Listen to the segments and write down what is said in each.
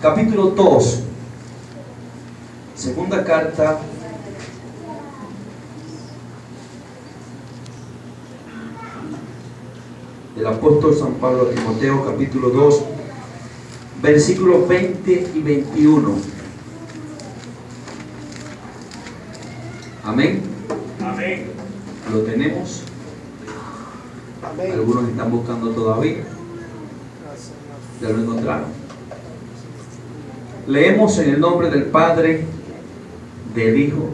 capítulo 2, segunda carta del apóstol San Pablo a Timoteo, capítulo 2, versículos 20 y 21. Amén. Amén. ¿Lo tenemos? Amén. Algunos están buscando todavía. Ya lo encontraron. Leemos en el nombre del Padre, del Hijo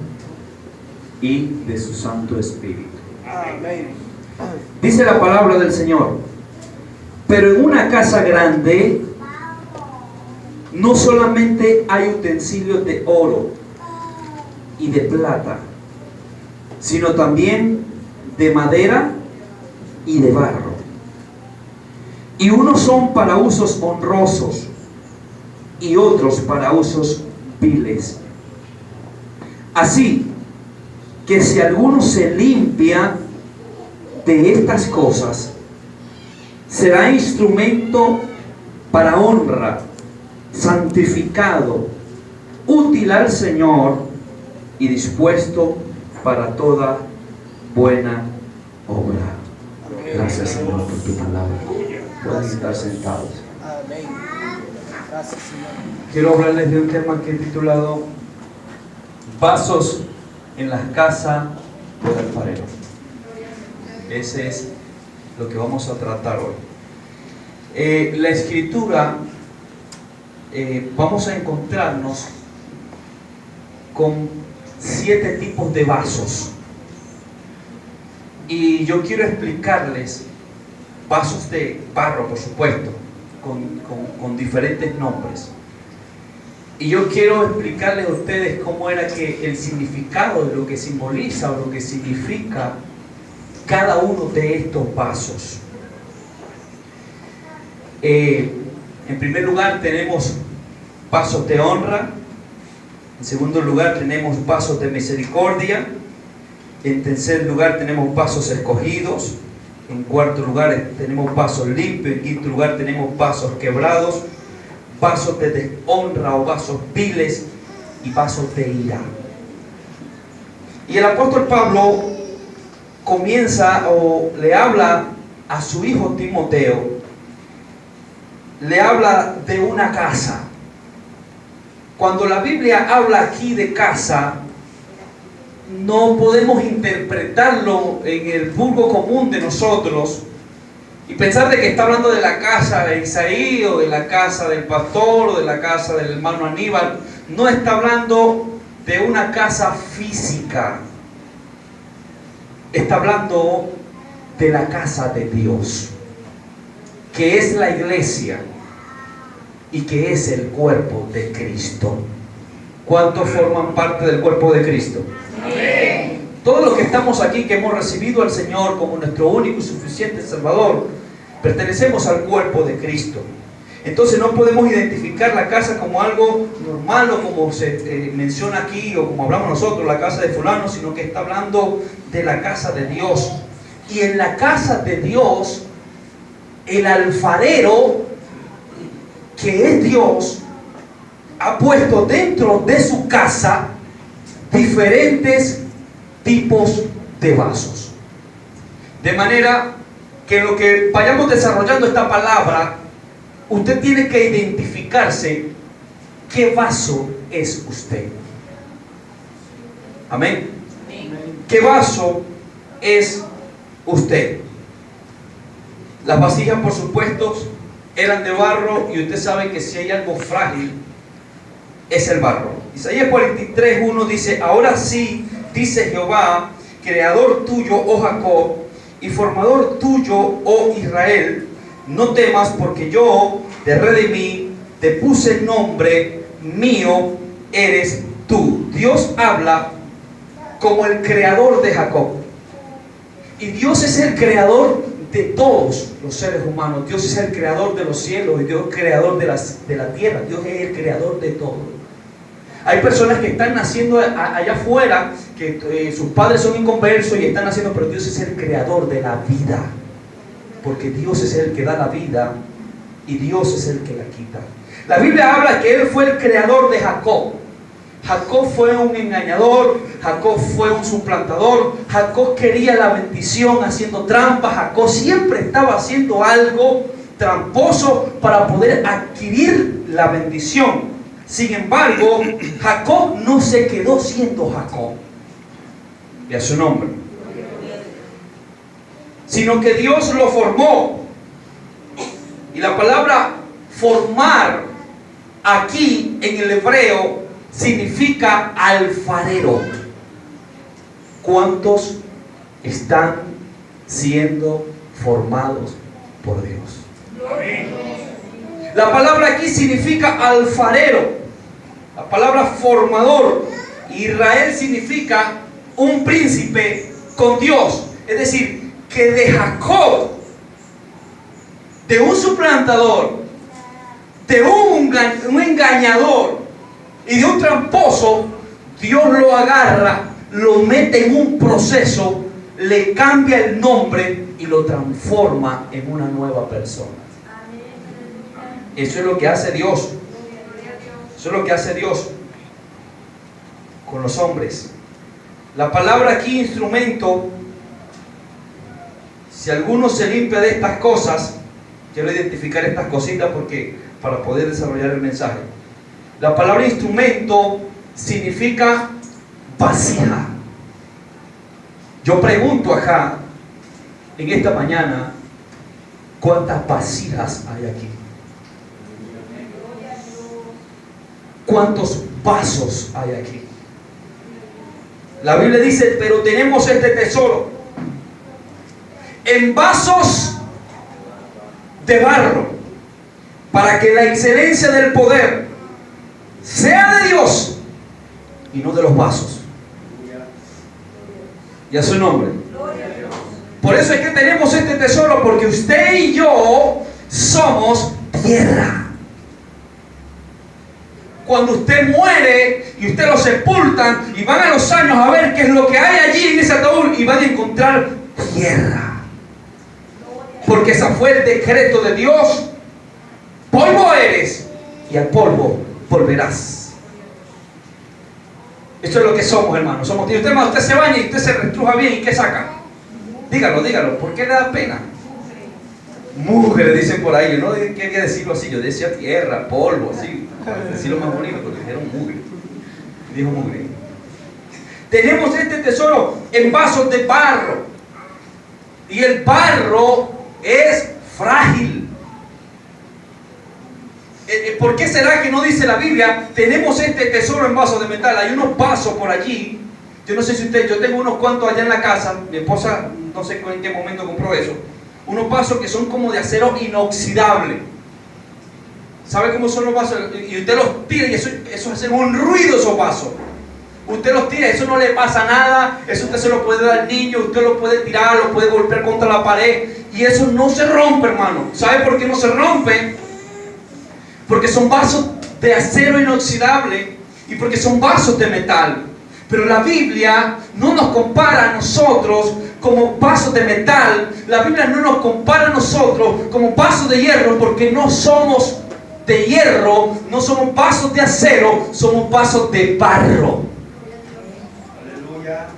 y de su Santo Espíritu. Amén. Dice la palabra del Señor: pero en una casa grande no solamente hay utensilios de oro y de plata, sino también de madera y de barro. Y unos son para usos honrosos y otros para usos viles. Así que si alguno se limpia de estas cosas, será instrumento para honra, santificado, útil al Señor y dispuesto para toda buena obra. Gracias, Señor, por tu palabra. Pueden estar sentados. Amén. Gracias, Señor. Quiero hablarles de un tema que he titulado Vasos en la casa del alfarero. Ese es lo que vamos a tratar hoy. La escritura, vamos a encontrarnos con 7 tipos de vasos. Y yo quiero explicarles vasos de barro, por supuesto, con diferentes nombres. Y yo quiero explicarles a ustedes cómo era que el significado de lo que simboliza o lo que significa cada uno de estos vasos. En primer lugar tenemos vasos de honra. En segundo lugar tenemos vasos de misericordia. En tercer lugar tenemos vasos escogidos. En cuarto lugar tenemos vasos limpios. En quinto lugar tenemos vasos quebrados, vasos de deshonra o vasos viles y vasos de ira. Y el apóstol Pablo comienza o le habla a su hijo Timoteo, le habla de una casa. Cuando la Biblia habla aquí de casa, no podemos interpretarlo en el vulgo común de nosotros y pensar de que está hablando de la casa de Isaí o de la casa del pastor o de la casa del hermano Aníbal. No está hablando de una casa física. Está hablando de la casa de Dios, que es la iglesia y que es el cuerpo de Cristo. ¿Cuántos forman parte del cuerpo de Cristo? Amén. Todos los que estamos aquí, que hemos recibido al Señor como nuestro único y suficiente Salvador, pertenecemos al cuerpo de Cristo. Entonces no podemos identificar la casa como algo normal o como se menciona aquí o como hablamos nosotros, la casa de fulano, sino que está hablando de la casa de Dios. Y en la casa de Dios, el alfarero, que es Dios, ha puesto dentro de su casa diferentes tipos de vasos. De manera que en lo que vayamos desarrollando esta palabra, usted tiene que identificarse qué vaso es usted. Amén. ¿Qué vaso es usted? Las vasijas, por supuesto, eran de barro, y usted sabe que si hay algo frágil es el barro. Isaías 43:1 dice: ahora sí, dice Jehová, creador tuyo, oh Jacob, y formador tuyo, oh Israel, no temas, porque yo te redimí, te puse nombre, mío eres tú. Dios habla como el creador de Jacob, y Dios es el creador de todos los seres humanos. Dios es el creador de los cielos y Dios es el creador de la tierra. Dios es el creador de todo. Hay personas que están naciendo allá afuera, que sus padres son inconversos y están naciendo, pero Dios es el creador de la vida, porque Dios es el que da la vida y Dios es el que la quita. La Biblia habla que Él fue el creador de Jacob. Jacob fue un engañador, Jacob fue un suplantador, Jacob quería la bendición haciendo trampas, Jacob siempre estaba haciendo algo tramposo para poder adquirir la bendición. Sin embargo, Jacob no se quedó siendo Jacob, y a su nombre, sino que Dios lo formó. Y la palabra formar aquí en el hebreo significa alfarero. ¿Cuántos están siendo formados por Dios? Amén. La palabra aquí significa alfarero. La palabra formador. Israel significa un príncipe con Dios. Es decir, que de Jacob, de un suplantador, de un engañador y de un tramposo, Dios lo agarra, lo mete en un proceso, le cambia el nombre y lo transforma en una nueva persona. Eso es lo que hace Dios. Eso es lo que hace Dios con los hombres. La palabra aquí, instrumento, si alguno se limpia de estas cosas, quiero identificar estas cositas porque para poder desarrollar el mensaje. La palabra instrumento significa vasija. Yo pregunto acá en esta mañana, ¿cuántas vasijas hay aquí? ¿Cuántos vasos hay aquí? La Biblia dice, pero tenemos este tesoro en vasos de barro, para que la excelencia del poder sea de Dios y no de los vasos. Y a su nombre. Por eso es que tenemos este tesoro, porque usted y yo somos tierra. Cuando usted muere y usted lo sepultan y van a los años a ver qué es lo que hay allí en ese ataúd, y van a encontrar tierra, porque ese fue el decreto de Dios. Polvo eres y al polvo volverás. Esto es lo que somos, hermanos. Somos tierra. Usted se baña y usted se restruja bien, ¿y qué saca? Dígalo, dígalo. ¿Por qué le da pena? Mugre, dicen por ahí. Yo no quería decirlo así, yo decía tierra, polvo, así, para decirlo más bonito, porque dijeron mugre. Dijo mugre. Tenemos este tesoro en vasos de barro, y el barro es frágil. ¿Por qué será que no dice la Biblia, tenemos este tesoro en vasos de metal? Hay unos vasos por allí. Yo no sé si yo tengo unos cuantos allá en la casa. Mi esposa, no sé en qué momento compró eso. Unos vasos que son como de acero inoxidable. ¿Sabe cómo son los vasos? Y usted los tira y eso hace un ruido, esos vasos. Usted los tira, eso no le pasa nada. Eso usted se lo puede dar al niño, usted lo puede tirar, lo puede golpear contra la pared, y eso no se rompe, hermano. ¿Sabe por qué no se rompe? Porque son vasos de acero inoxidable y porque son vasos de metal. Pero la Biblia no nos compara a nosotros como vasos de metal. La Biblia no nos compara a nosotros como vasos de hierro, porque no somos de hierro, no somos vasos de acero, somos vasos de barro. Aleluya.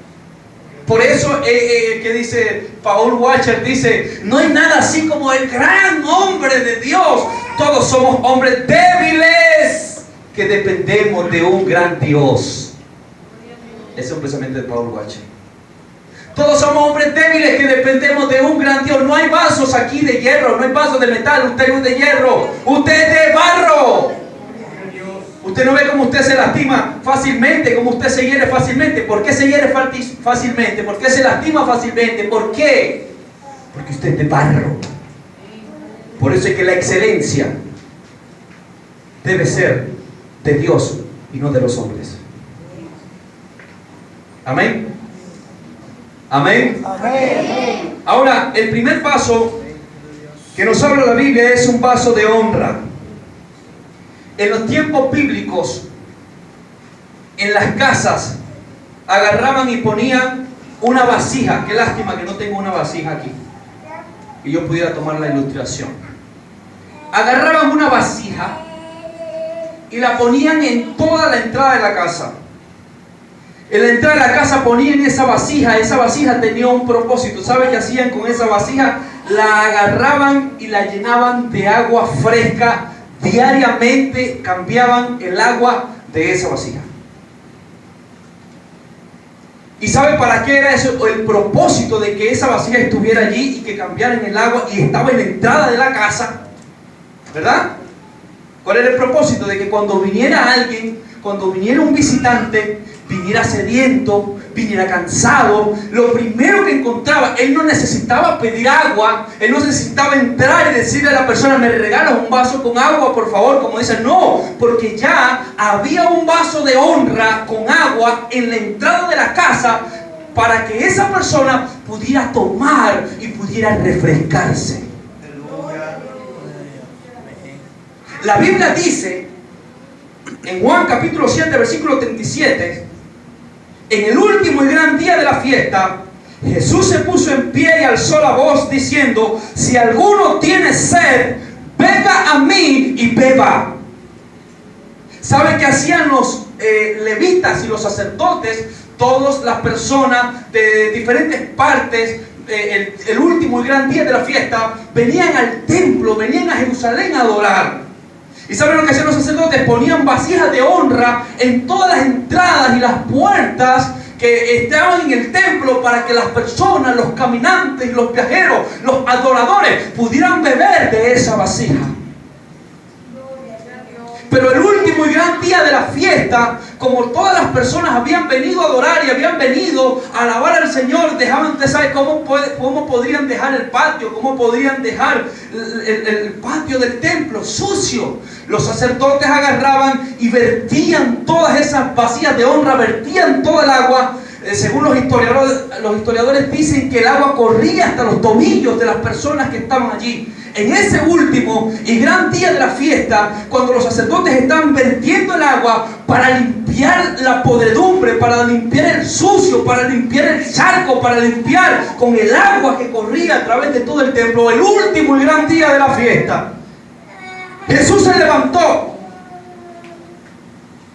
Por eso que dice Paul Washer, dice, no hay nada así como el gran hombre de Dios. Todos somos hombres débiles que dependemos de un gran Dios. Ese es un pensamiento de Paul Washer. Todos somos hombres débiles que dependemos de un gran Dios. No hay vasos aquí de hierro, no hay vasos de metal. Usted no es de hierro, usted es de barro. Usted no ve cómo usted se lastima fácilmente, cómo usted se hiere fácilmente. ¿Por qué se hiere fácilmente? ¿Por qué se lastima fácilmente? ¿Por qué? Porque usted es de barro. Por eso es que la excelencia debe ser de Dios y no de los hombres. Amén. Amén. Amén. Ahora, el primer paso que nos habla la Biblia es un vaso de honra. En los tiempos bíblicos, en las casas, agarraban y ponían una vasija. Qué lástima que no tengo una vasija aquí y yo pudiera tomar la ilustración. agarraban una vasija y la ponían en toda la entrada de la casa. En la entrada de la casa ponían esa vasija tenía un propósito. ¿Sabe qué hacían con esa vasija? La agarraban y la llenaban de agua fresca. Diariamente cambiaban el agua de esa vasija. ¿Y sabe para qué era eso? El propósito de que esa vasija estuviera allí y que cambiaran el agua y estaba en la entrada de la casa, ¿verdad? ¿Cuál era el propósito? De que cuando viniera alguien, cuando viniera un visitante, viniera sediento, viniera cansado, lo primero que encontraba, él no necesitaba pedir agua, él no necesitaba entrar y decirle a la persona, me regalas un vaso con agua, por favor, como dice, no, porque ya había un vaso de honra con agua en la entrada de la casa para que esa persona pudiera tomar y pudiera refrescarse. La Biblia dice, en Juan capítulo 7, versículo 37, en el último y gran día de la fiesta, Jesús se puso en pie y alzó la voz diciendo, si alguno tiene sed, venga a mí y beba. ¿Sabe qué hacían los levitas y los sacerdotes? Todas las personas de diferentes partes, el último y gran día de la fiesta, venían al templo, venían a Jerusalén a adorar. ¿Y saben lo que hacían los sacerdotes? Ponían vasijas de honra en todas las entradas y las puertas que estaban en el templo para que las personas, los caminantes, los viajeros, los adoradores pudieran beber de esa vasija. Pero el último y gran día de la fiesta, como todas las personas habían venido a adorar y habían venido a alabar al Señor, dejaban de saber cómo podrían dejar el patio, cómo podrían dejar el patio del templo sucio. Los sacerdotes agarraban y vertían todas esas vasijas de honra, vertían toda el agua. Según los historiadores dicen que el agua corría hasta los tobillos de las personas que estaban allí. En ese último y gran día de la fiesta, cuando los sacerdotes estaban vertiendo el agua para limpiar la podredumbre, para limpiar el sucio, para limpiar el charco, para limpiar con el agua que corría a través de todo el templo, el último y gran día de la fiesta, Jesús se levantó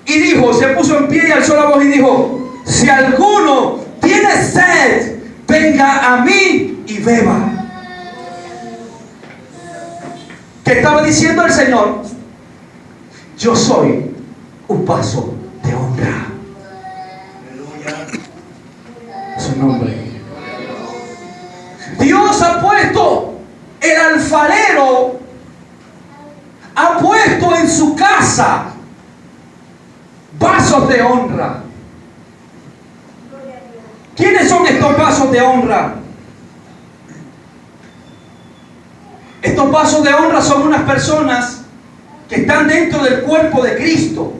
y dijo, se puso en pie y alzó la voz y dijo, si alguno tiene sed, venga a mí y beba. ¿Qué estaba diciendo el Señor? Yo soy un vaso de honra. Su nombre. Dios ha puesto, el alfarero ha puesto en su casa vasos de honra. ¿Quiénes son estos vasos de honra? Estos vasos de honra son unas personas que están dentro del cuerpo de Cristo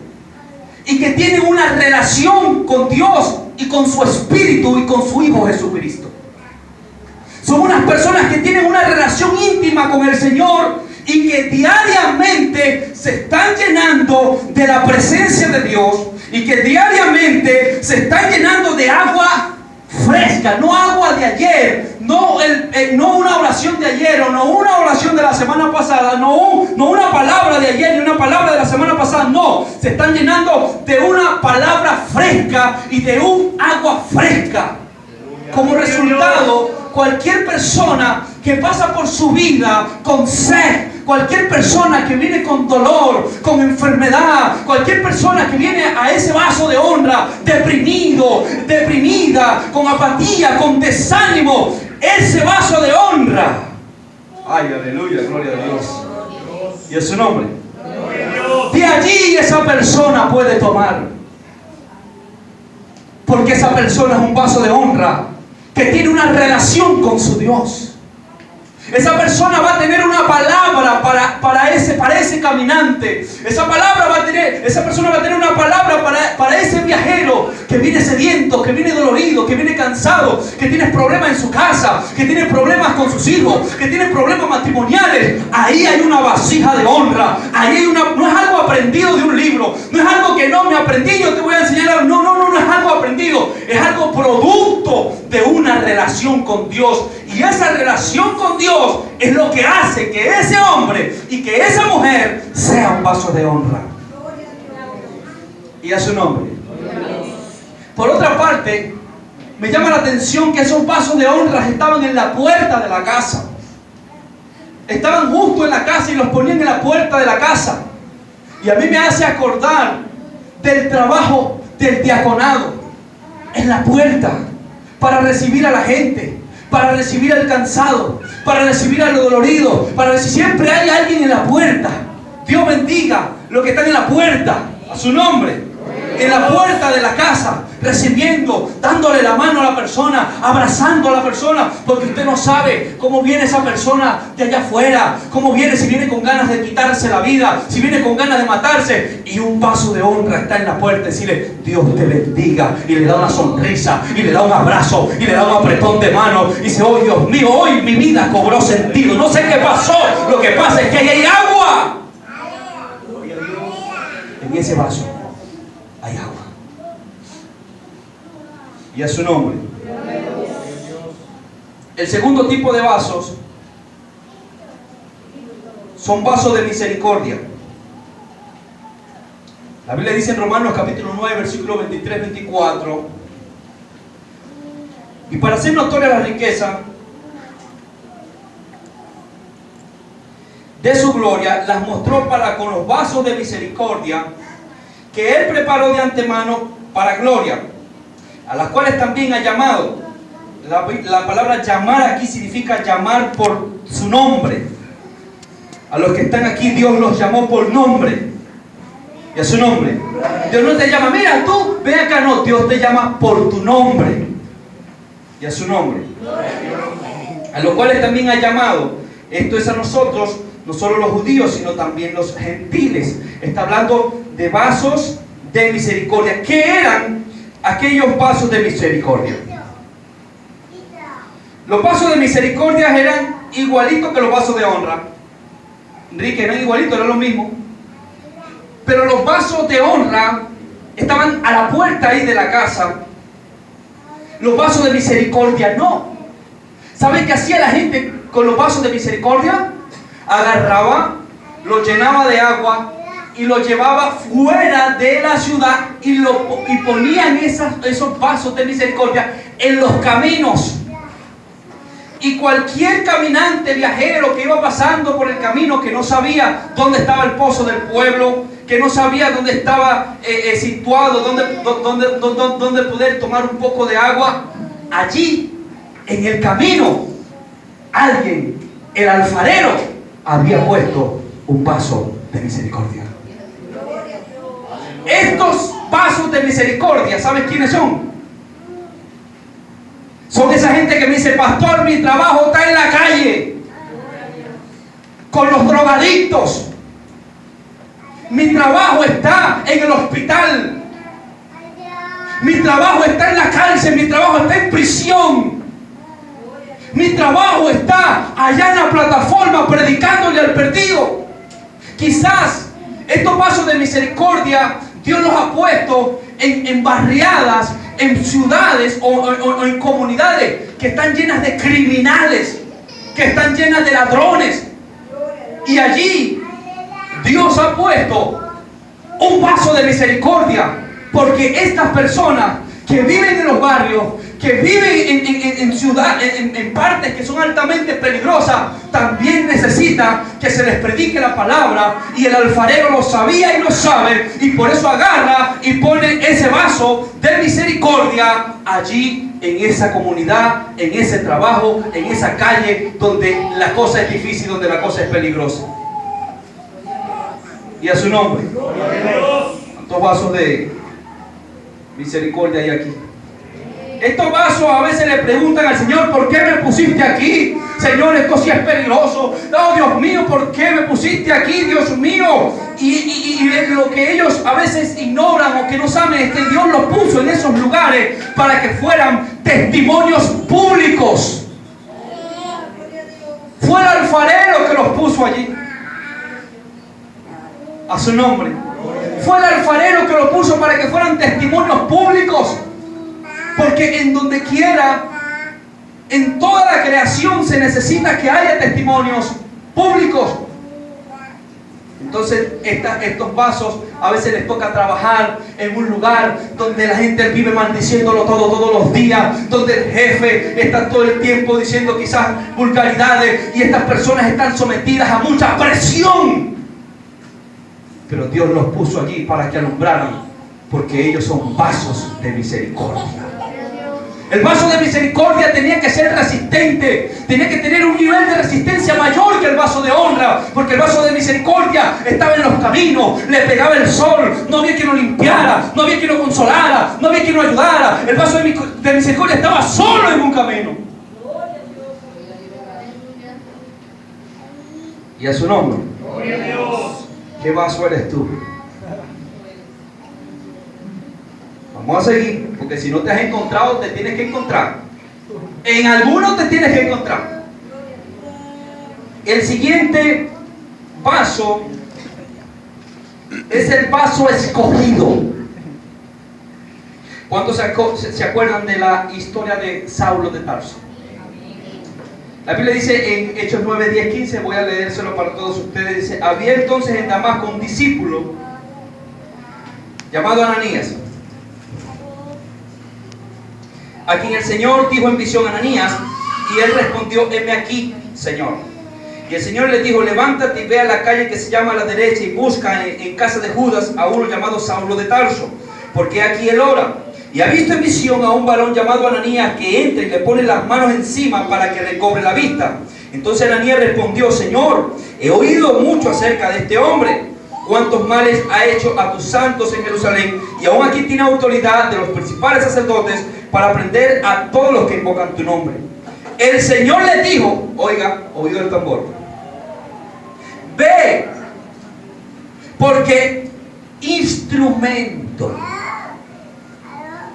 y que tienen una relación con Dios y con su Espíritu y con su Hijo Jesucristo. Son unas personas que tienen una relación íntima con el Señor y que diariamente se están llenando de la presencia de Dios y que diariamente se están llenando de agua fresca, no agua de ayer, no una oración de ayer o no una oración de la semana pasada, no una palabra de ayer ni una palabra de la semana pasada, no, se están llenando de una palabra fresca y de un agua fresca. Como resultado, cualquier persona que pasa por su vida con sed, cualquier persona que viene con dolor, con enfermedad, cualquier persona que viene a ese vaso de honra deprimido, deprimida, con apatía, con desánimo, ese vaso de honra, ay, aleluya, gloria a Dios, y es su nombre, de allí esa persona puede tomar, porque esa persona es un vaso de honra que tiene una relación con su Dios. Esa persona va a tener una palabra para ese caminante. Esa persona va a tener una palabra para ese viajero que viene sediento, que viene dolorido, que viene cansado, que tiene problemas en su casa, que tiene problemas con sus hijos, que tiene problemas matrimoniales. Ahí hay una vasija de honra. Ahí hay no es algo aprendido de un libro, no es algo que no me aprendí, yo te voy a enseñar. No es algo aprendido contigo, es algo producto de una relación con Dios. Y esa relación con Dios es lo que hace que ese hombre y que esa mujer sea un vaso de honra. Y a su nombre. Por otra parte, me llama la atención que esos vasos de honra estaban en la puerta de la casa. Estaban justo en la casa y los ponían en la puerta de la casa. Y a mí me hace acordar del trabajo del diaconado en la puerta, para recibir a la gente, para recibir al cansado, para recibir al dolorido, para decir, siempre hay alguien en la puerta. Dios bendiga los que están en la puerta, a su nombre. En la puerta de la casa, recibiendo, dándole la mano a la persona, abrazando a la persona, porque usted no sabe cómo viene esa persona de allá afuera, cómo viene, si viene con ganas de quitarse la vida, si viene con ganas de matarse, y un vaso de honra está en la puerta, decirle, Dios te bendiga, y le da una sonrisa, y le da un abrazo, y le da un apretón de mano, y dice, oh Dios mío, hoy mi vida cobró sentido, no sé qué pasó, lo que pasa es que ahí hay agua. En ese vaso hay agua. Y a su nombre. El segundo tipo de vasos son vasos de misericordia. La Biblia dice en Romanos capítulo 9, versículo 23-24: y para hacer notoria la riqueza de su gloria, las mostró para con los vasos de misericordia que Él preparó de antemano para gloria, a las cuales también ha llamado. La palabra llamar aquí significa llamar por su nombre. A los que están aquí Dios los llamó por nombre. Y a su nombre. Dios no te llama, mira tú, ven acá, no. Dios te llama por tu nombre. Y a su nombre. A los cuales también ha llamado. Esto es a nosotros, no solo los judíos, sino también los gentiles. Está hablando de vasos de misericordia. ¿Qué eran aquellos vasos de misericordia? Los vasos de misericordia eran igualitos que los vasos de honra. Enrique, no igualitos, eran lo mismo. Pero los vasos de honra estaban a la puerta ahí de la casa. Los vasos de misericordia no. ¿Saben qué hacía la gente con los vasos de misericordia? Agarraba, los llenaba de agua y los llevaba fuera de la ciudad y ponían esos vasos de misericordia en los caminos. Y cualquier caminante, viajero que iba pasando por el camino, que no sabía dónde estaba el pozo del pueblo, que no sabía dónde estaba situado, dónde poder tomar un poco de agua, allí, en el camino, alguien, el alfarero, había puesto un vaso de misericordia. Estos vasos de misericordia, ¿sabes quiénes son? Son esa gente que me dice, pastor, mi trabajo está en la calle, con los drogadictos. Mi trabajo está en el hospital. Mi trabajo está en la cárcel. Mi trabajo está en prisión. Mi trabajo está allá en la plataforma predicándole al perdido. Quizás estos vasos de misericordia Dios los ha puesto en barriadas, en ciudades o en comunidades que están llenas de criminales, que están llenas de ladrones. Y allí Dios ha puesto un vaso de misericordia, porque estas personas que viven en los barrios, que viven en ciudades, en partes que son altamente peligrosas, también necesitan que se les predique la palabra. Y el alfarero lo sabía y lo sabe, y por eso agarra y pone ese vaso de misericordia allí, en esa comunidad, en ese trabajo, en esa calle donde la cosa es difícil, donde la cosa es peligrosa. Y a su nombre. ¿Cuántos vasos de misericordia hay aquí? Estos vasos a veces le preguntan al Señor, ¿por qué me pusiste aquí? Señor, esto sí es peligroso. Oh, Dios mío, ¿por qué me pusiste aquí, Dios mío? Y lo que ellos a veces ignoran o que no saben es que Dios los puso en esos lugares para que fueran testimonios públicos. Fue el alfarero que los puso allí. A su nombre. Fue el alfarero que los puso para que fueran testimonios públicos. Porque en donde quiera, en toda la creación se necesita que haya testimonios públicos. Entonces estos vasos a veces les toca trabajar en un lugar donde la gente vive maldiciéndolo todos los días, donde el jefe está todo el tiempo diciendo quizás vulgaridades y estas personas están sometidas a mucha presión. Pero Dios los puso allí para que alumbraran, porque ellos son vasos de misericordia. El vaso de misericordia tenía que ser resistente, tenía que tener un nivel de resistencia mayor que el vaso de honra, porque el vaso de misericordia estaba en los caminos, le pegaba el sol, no había quien lo limpiara, no había quien lo consolara, no había quien lo ayudara. El vaso de misericordia estaba solo en un camino. Y a su nombre. Gloria a Dios. ¿Qué vaso eres tú? Vamos a seguir, porque si no te has encontrado, te tienes que encontrar. En algunos te tienes que encontrar. El siguiente vaso es el vaso escogido. ¿Cuántos se acuerdan de la historia de Saulo de Tarso? La Biblia dice en Hechos 9, 10, 15, voy a leérselo para todos ustedes. Dice: había entonces en Damasco un discípulo llamado Ananías, a quien el Señor dijo en visión: Ananías. Y él respondió: heme aquí, Señor. Y el Señor le dijo: levántate y ve a la calle que se llama a la derecha y busca en casa de Judas a uno llamado Saulo de Tarso, porque aquí él ora. Y ha visto en visión a un varón llamado Ananías que entra y le pone las manos encima para que recobre la vista. Entonces Ananías respondió: Señor, he oído mucho acerca de este hombre, cuántos males ha hecho a tus santos en Jerusalén, y aún aquí tiene autoridad de los principales sacerdotes para prender a todos los que invocan tu nombre. El Señor le dijo, oiga, oído el tambor, ve, porque instrumento.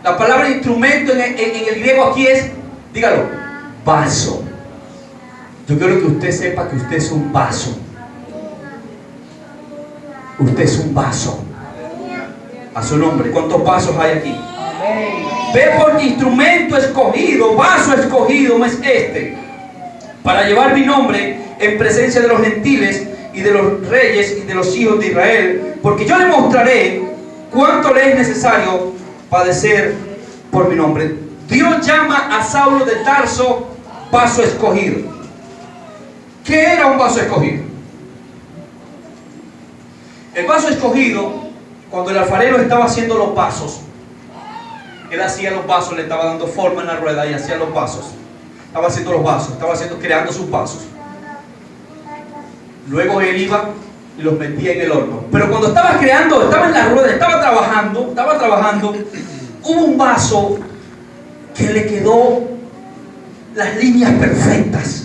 La palabra instrumento en el griego aquí es, dígalo, vaso. Yo quiero que usted sepa que usted es un vaso. Usted es un vaso. A su nombre. ¿Cuántos vasos hay aquí? Ve, porque instrumento escogido, vaso escogido es este, para llevar mi nombre en presencia de los gentiles y de los reyes y de los hijos de Israel, porque yo le mostraré cuánto le es necesario padecer por mi nombre. Dios llama a Saulo de Tarso vaso escogido. ¿Qué era un vaso escogido? El vaso escogido, cuando el alfarero estaba haciendo los vasos, él hacía los vasos, le estaba dando forma en la rueda y hacía los vasos. Estaba haciendo los vasos, creando sus vasos. Luego él iba y los metía en el horno. Pero cuando estaba creando, estaba en la rueda, estaba trabajando, hubo un vaso que le quedó las líneas perfectas.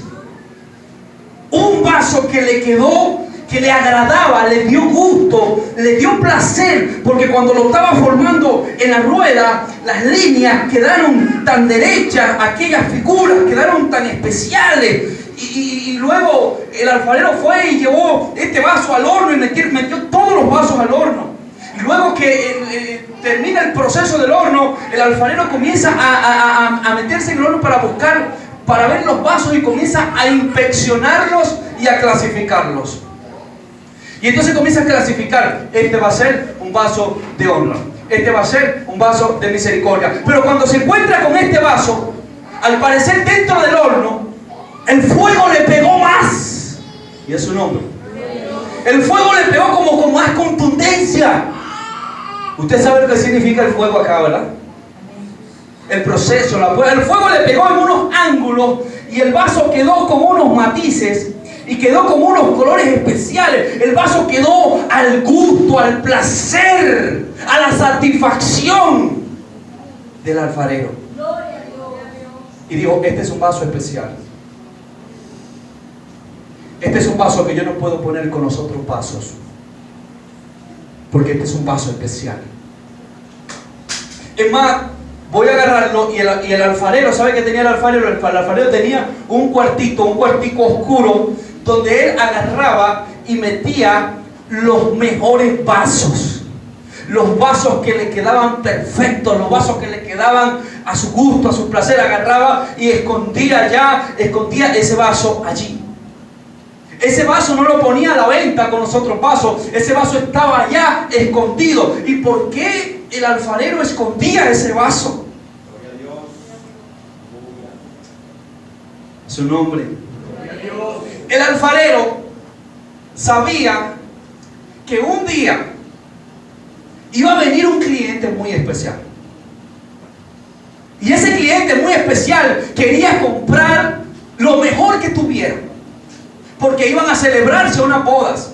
Un vaso que le quedó, que le agradaba, le dio gusto, le dio placer, porque cuando lo estaba formando en la rueda, las líneas quedaron tan derechas, aquellas figuras quedaron tan especiales. Y luego el alfarero fue y llevó este vaso al horno y metió todos los vasos al horno. Y luego que termina el proceso del horno, el alfarero comienza a meterse en el horno para ver los vasos, y comienza a inspeccionarlos y a clasificarlos. Y entonces comienza a clasificar: este va a ser un vaso de honra, este va a ser un vaso de misericordia. Pero cuando se encuentra con este vaso, al parecer dentro del horno, el fuego le pegó más. Y es su nombre. El fuego le pegó como con más contundencia. Usted sabe lo que significa el fuego acá, ¿verdad? El proceso, el fuego le pegó en unos ángulos y el vaso quedó con unos matices y quedó con unos colores especiales. El vaso quedó al gusto, al placer, a la satisfacción del alfarero. Y dijo: este es un vaso especial. Este es un vaso que yo no puedo poner con los otros vasos, porque este es un vaso especial. Es más, voy a agarrarlo y el alfarero, ¿sabe qué tenía el alfarero? El alfarero tenía un cuartico oscuro, donde él agarraba y metía los mejores vasos, los vasos que le quedaban perfectos, los vasos que le quedaban a su gusto, a su placer, agarraba y escondía ese vaso allí. Ese vaso no lo ponía a la venta con los otros vasos, ese vaso estaba allá escondido. ¿Y por qué el alfarero escondía ese vaso? Su nombre. El alfarero sabía que un día iba a venir un cliente muy especial. Y ese cliente muy especial quería comprar lo mejor que tuviera, porque iban a celebrarse unas bodas,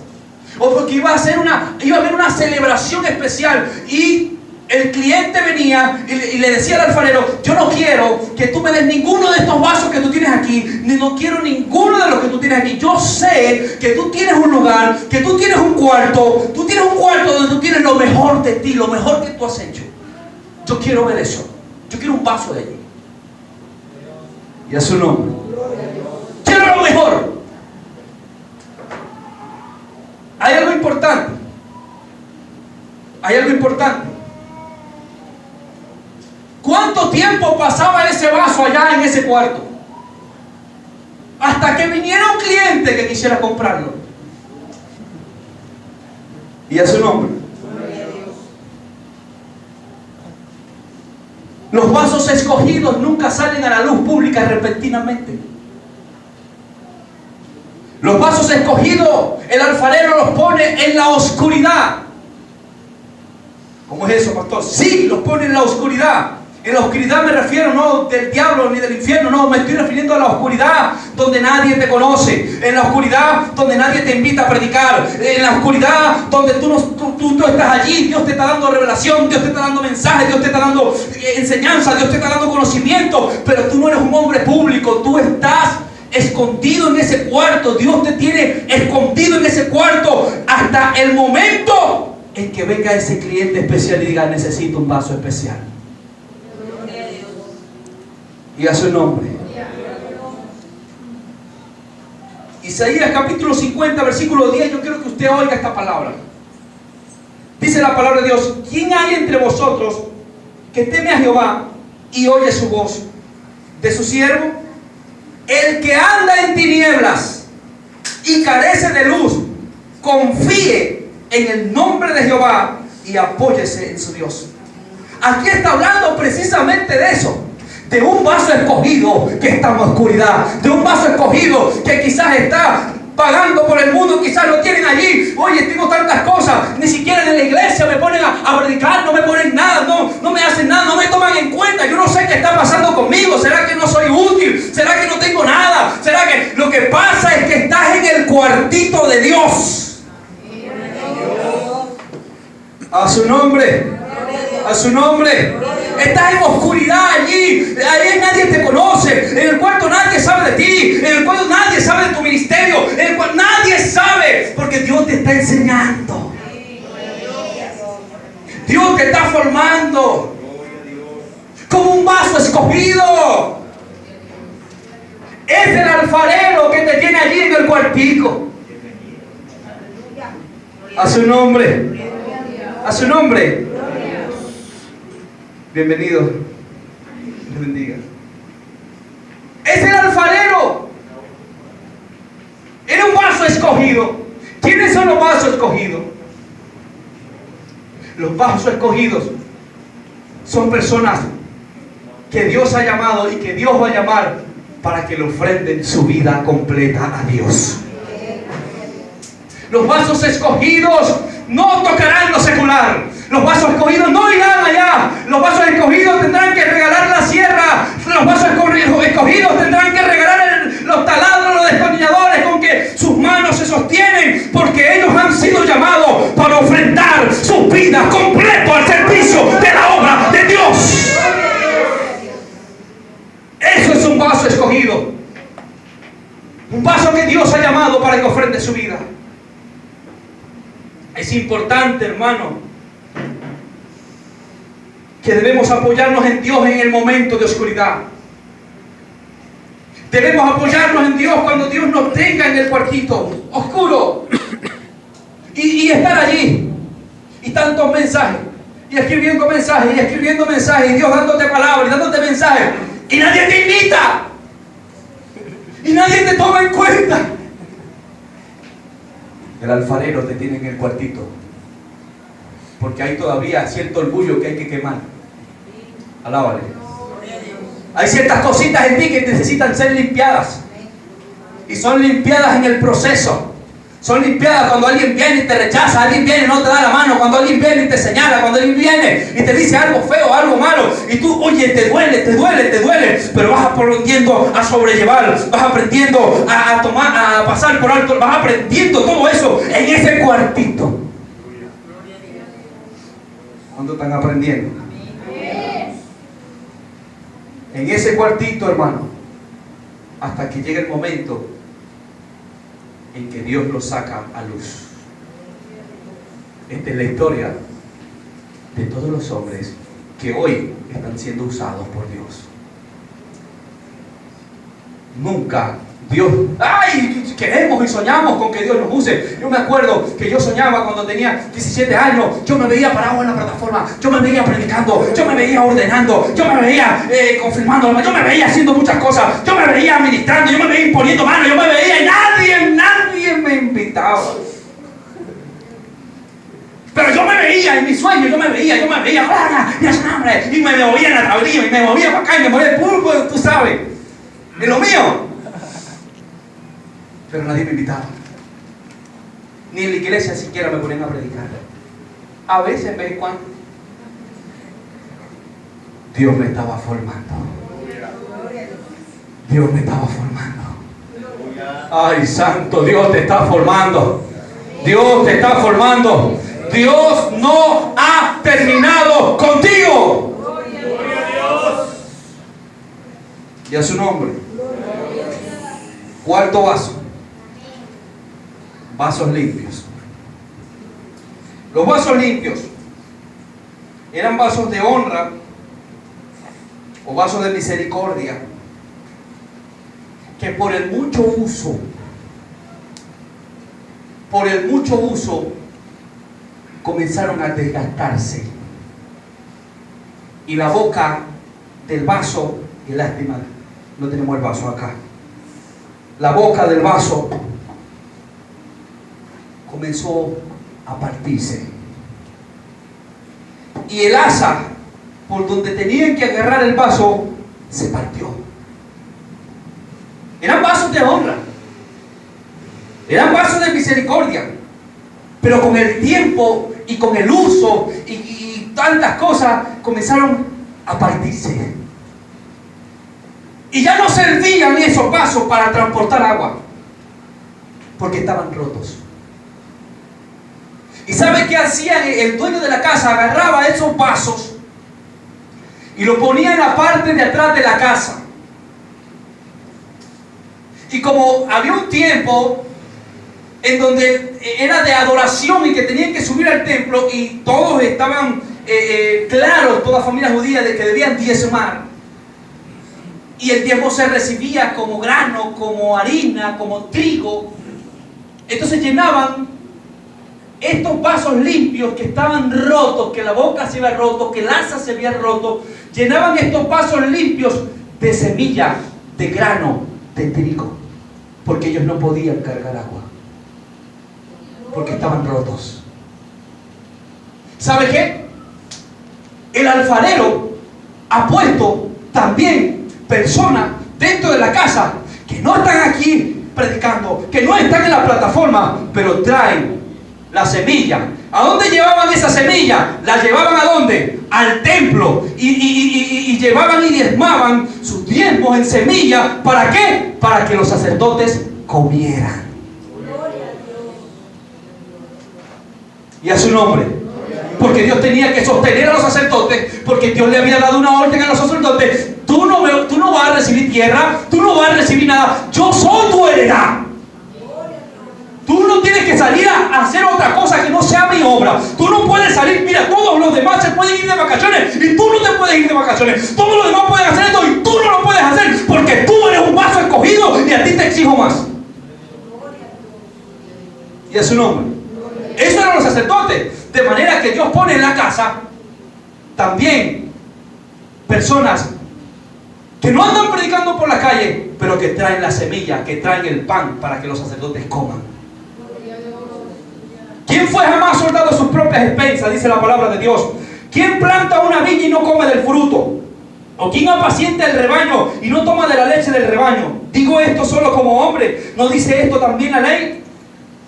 o porque iba a haber una celebración especial. Y el cliente venía y le decía al alfarero: yo no quiero que tú me des ninguno de estos vasos que tú tienes aquí, ni no quiero ninguno de los que tú tienes aquí. Yo sé que tú tienes un lugar, que tú tienes un cuarto donde tú tienes lo mejor de ti, lo mejor que tú has hecho. Yo quiero ver eso. Yo quiero un vaso de allí. Y a su nombre. Quiero lo mejor. Hay algo importante. Hay algo importante. ¿Cuánto tiempo pasaba ese vaso allá en ese cuarto? Hasta que viniera un cliente que quisiera comprarlo. Y a su nombre. Los vasos escogidos nunca salen a la luz pública repentinamente. Los vasos escogidos, el alfarero los pone en la oscuridad. ¿Cómo es eso, pastor? Sí, los pone en la oscuridad. En la oscuridad me refiero no del diablo ni del infierno, no, me estoy refiriendo a la oscuridad donde nadie te conoce, en la oscuridad donde nadie te invita a predicar, en la oscuridad donde tú estás allí. Dios te está dando revelación, Dios te está dando mensajes, Dios te está dando enseñanza, Dios te está dando conocimiento, pero tú no eres un hombre público, tú estás escondido en ese cuarto. Dios te tiene escondido en ese cuarto hasta el momento en que venga ese cliente especial y diga: necesito un vaso especial. Y a su nombre. Isaías capítulo 50 versículo 10. Yo quiero que usted oiga esta palabra. Dice la palabra de Dios: ¿quién hay entre vosotros que teme a Jehová y oye su voz? De su siervo, el que anda en tinieblas y carece de luz, confíe en el nombre de Jehová y apóyese en su Dios. Aquí está hablando precisamente de eso. De un vaso escogido que está en la oscuridad. De un vaso escogido que quizás está pagando por el mundo. Quizás lo tienen allí. Oye, tengo tantas cosas. Ni siquiera en la iglesia me ponen a predicar. No me ponen nada. No me hacen nada. No me toman en cuenta. Yo no sé qué está pasando conmigo. ¿Será que no soy útil? ¿Será que no tengo nada? ¿Será que lo que pasa es que estás en el cuartito de Dios? A su nombre. A su nombre. Estás en oscuridad allí. Ahí nadie te conoce. En el cuarto nadie sabe de ti. En el cuarto nadie sabe de tu ministerio. En el cuarto nadie sabe. Porque Dios te está enseñando. Dios te está formando. Como un vaso escogido. Es el alfarero que te tiene allí en el cuartico. A su nombre. A su nombre. Bienvenido. Dios bendiga. Es el alfarero. Era un vaso escogido. ¿Quiénes son los vasos escogidos? Los vasos escogidos son personas que Dios ha llamado y que Dios va a llamar para que le ofrenden su vida completa a Dios. Los vasos escogidos no tocarán lo secular. Los vasos escogidos no irán allá. Los vasos escogidos tendrán que regalar la sierra. Los vasos escogidos tendrán que regalar los taladros, los destornilladores con que sus manos se sostienen, porque ellos han sido llamados para ofrendar sus vidas completo al servicio de la obra de Dios. Eso es un vaso escogido. Un vaso que Dios ha llamado para que ofrende su vida. Es importante, hermano, que debemos apoyarnos en Dios en el momento de oscuridad. Debemos apoyarnos en Dios cuando Dios nos tenga en el cuartito oscuro y estar allí. Y tantos mensajes. y escribiendo mensajes, y escribiendo mensajes, y Dios dándote palabras, y dándote mensajes, y nadie te invita, y nadie te toma en cuenta. El alfarero te tiene en el cuartito, porque hay todavía cierto orgullo que hay que quemar. Alábale. Hay ciertas cositas en ti que necesitan ser limpiadas, y son limpiadas en el proceso. Son limpiadas cuando alguien viene y te rechaza, alguien viene y no te da la mano, cuando alguien viene y te señala, cuando alguien viene y te dice algo feo, algo malo, y tú, oye, te duele, pero vas aprendiendo a sobrellevar, vas aprendiendo a tomar, a pasar por alto, vas aprendiendo todo eso en ese cuartito. ¿Cuánto están aprendiendo? En ese cuartito, hermano, hasta que llegue el momento en que Dios lo saca a luz. Esta es la historia de todos los hombres que hoy están siendo usados por Dios. Nunca Dios, ¡ay! Queremos y soñamos con que Dios nos use. Yo me acuerdo que yo soñaba cuando tenía 17 años. Yo me veía parado en la plataforma, yo me veía predicando, yo me veía ordenando, yo me veía confirmando, yo me veía haciendo muchas cosas, yo me veía ministrando, yo me veía imponiendo manos, yo me veía y nadie me invitaba. Pero yo me veía en mis sueños, yo me veía, y me movía en la tablilla, y me movía para acá, y me movía el pulpo, tú sabes, de lo mío. Pero nadie me invitaba. Ni en la iglesia siquiera me ponían a predicar. A veces, ¿ves cuándo? Dios me estaba formando. Dios me estaba formando. Ay, santo, Dios te está formando. Dios te está formando. Dios no ha terminado contigo. Y a su nombre. Cuarto vaso. Vasos limpios. Los vasos limpios eran vasos de honra o vasos de misericordia que por el mucho uso comenzaron a desgastarse, y la boca del vaso, y lástima, no tenemos el vaso acá, la boca del vaso comenzó a partirse, y el asa por donde tenían que agarrar el vaso se partió. Eran vasos de honra, eran vasos de misericordia, pero con el tiempo y con el uso y tantas cosas comenzaron a partirse, y ya no servían esos vasos para transportar agua porque estaban rotos. ¿Y sabe qué hacía el dueño de la casa? Agarraba esos vasos y lo ponía en la parte de atrás de la casa. Y como había un tiempo en donde era de adoración y que tenían que subir al templo, y todos estaban claros, toda familia judía, de que debían diezmar, y el diezmo se recibía como grano, como harina, como trigo, entonces llenaban estos vasos limpios que estaban rotos, que la boca se había roto, que el asa se había roto, llenaban estos vasos limpios de semilla, de grano, de trigo, porque ellos no podían cargar agua, porque estaban rotos. ¿Sabe qué? El alfarero ha puesto también personas dentro de la casa que no están aquí predicando, que no están en la plataforma, pero traen la semilla. ¿A dónde llevaban esa semilla? La llevaban ¿a dónde? Al templo, y llevaban y diezmaban sus diezmos en semilla. ¿Para qué? Para que los sacerdotes comieran. Y a su nombre. Porque Dios tenía que sostener a los sacerdotes, porque Dios le había dado una orden a los sacerdotes: tú no vas a recibir tierra, tú no vas a recibir nada, yo soy tu heredad. Tú no tienes que salir a hacer otra cosa que no sea mi obra. Tú no puedes salir, mira, todos los demás se pueden ir de vacaciones y tú no te puedes ir de vacaciones. Todos los demás pueden hacer esto y tú no lo puedes hacer, porque tú eres un vaso escogido y a ti te exijo más. Y a su nombre. Eso eran los sacerdotes. De manera que Dios pone en la casa también personas que no andan predicando por la calle, pero que traen la semilla, que traen el pan para que los sacerdotes coman. ¿Quién fue jamás soldado a sus propias expensas? Dice la palabra de Dios. ¿Quién planta una viña y no come del fruto? ¿O quién apacienta el rebaño y no toma de la leche del rebaño? Digo esto solo como hombre. ¿No dice esto también la ley?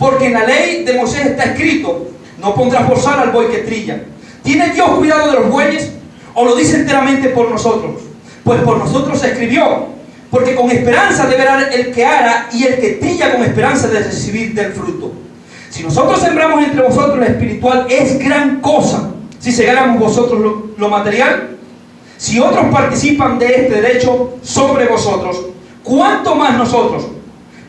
Porque en la ley de Moisés está escrito: no pondrás bozal al buey que trilla. ¿Tiene Dios cuidado de los bueyes? ¿O lo dice enteramente por nosotros? Pues por nosotros se escribió. Porque con esperanza debe dar el que ara, y el que trilla con esperanza de recibir del fruto. Si nosotros sembramos entre vosotros lo espiritual, es gran cosa si segáramos vosotros lo material. Si otros participan de este derecho sobre vosotros, ¿cuánto más nosotros?